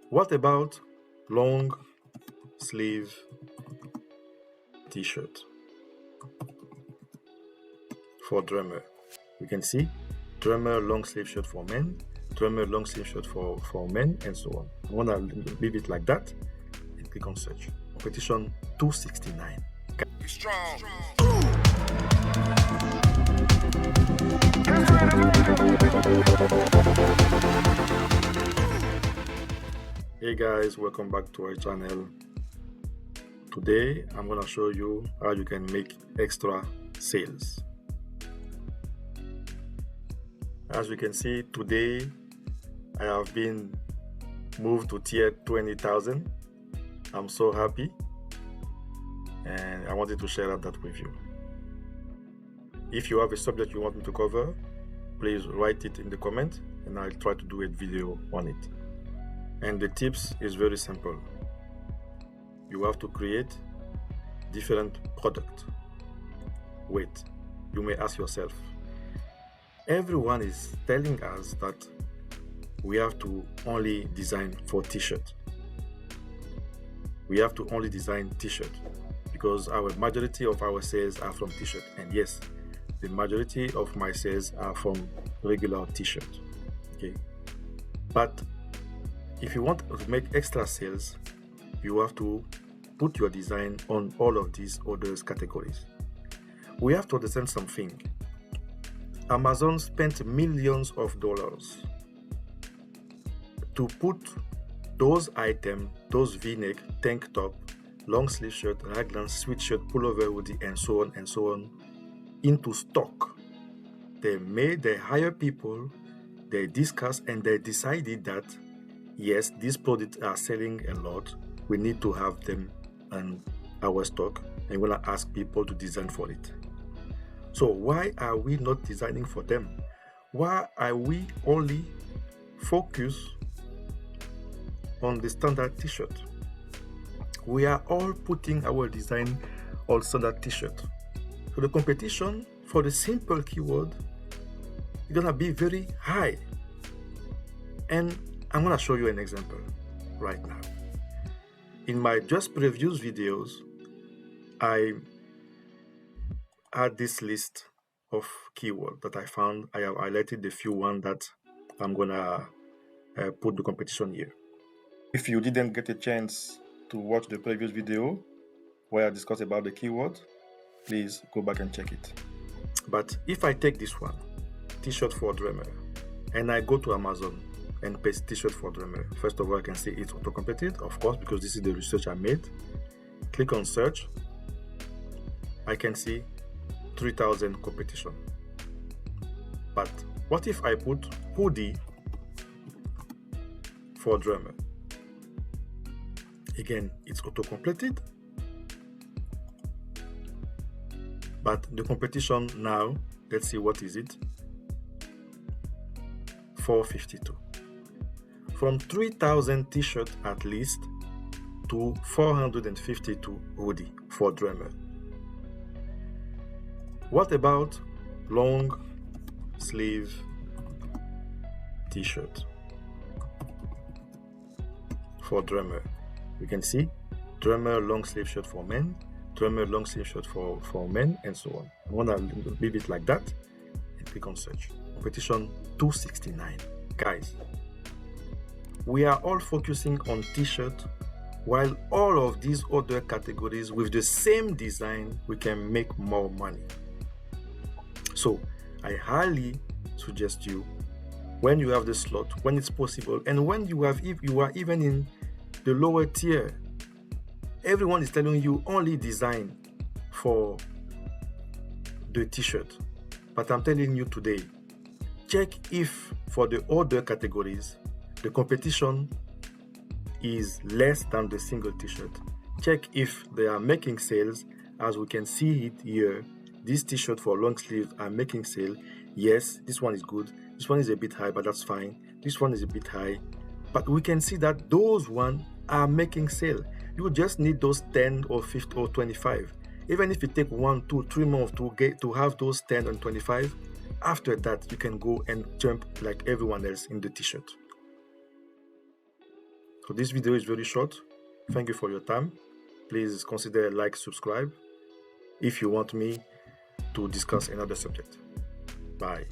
What about long sleeve t-shirt for drummer? You can see drummer long sleeve shirt for men, drummer long sleeve shirt for men, and so on. I want to leave it like that and click on search. Competition 269. Be strong. Hey guys, welcome back to our channel. Today I'm going to show you how you can make extra sales. As you can see, today I have been moved to tier 20,000. I'm so happy and I wanted to share that with you. If you have a subject you want me to cover, please write it in the comment and I'll try to do a video on it. And the tips is very simple. You have to create different product. Wait, you may ask yourself, everyone is telling us that we have to only design for t-shirt. We have to only design t-shirt because our majority of our sales are from t-shirt. And yes, the majority of my sales are from regular t-shirt. Okay, but if you want to make extra sales, you have to put your design on all of these other categories. We have to understand something. Amazon spent millions of dollars to put those items, those v-neck, tank top, long sleeve shirt, raglan, sweatshirt, pullover, hoodie, and so on, into stock. They hire people, they discuss, and they decided that yes, these products are selling a lot. We need to have them in our stock, and we're gonna ask people to design for it. So why are we not designing for them? Why are we only focused on the standard t-shirt? We are all putting our design on standard t-shirt. So the competition for the simple keyword is gonna be very high. And I'm gonna show you an example right now. In my just previous videos, I had this list of keywords that I found. I have highlighted the few ones that I'm gonna put the competition here. If you didn't get a chance to watch the previous video where I discussed about the keyword, please go back and check it. But if I take this one, t-shirt for drummer, and I go to Amazon and paste t-shirt for drummer, first of all I can see it's auto-completed, of course, because this is the research I made. Click on search. I can see 3,000 competition. But what if I put hoodie for drummer? Again, it's auto-completed, but the competition now, let's see what is it, 452. From 3,000 t-shirt at least to 452 hoodie for drummer. What about long sleeve t-shirt for drummer? You can see drummer long sleeve shirt for men, drummer long sleeve shirt for men, and so on. I want to leave it like that and click on search. Competition 269. Guys, we are all focusing on t-shirt, while all of these other categories with the same design, we can make more money. So I highly suggest you, when you have the slot, when it's possible, and when you are even in the lower tier, everyone is telling you only design for the t-shirt. But I'm telling you today, check if for the other categories, the competition is less than the single t-shirt. Check if they are making sales. As we can see it here, this t-shirt for long sleeve are making sale. Yes, this one is good. This one is a bit high, but that's fine. This one is a bit high, but we can see that those ones are making sale. You just need those 10 or 50 or 25. Even if you take 1, 2, 3 months to have those 10 and 25, after that you can go and jump like everyone else in the t-shirt. So this video is very short. Thank you for your time. Please consider like, subscribe if you want me to discuss another subject. Bye.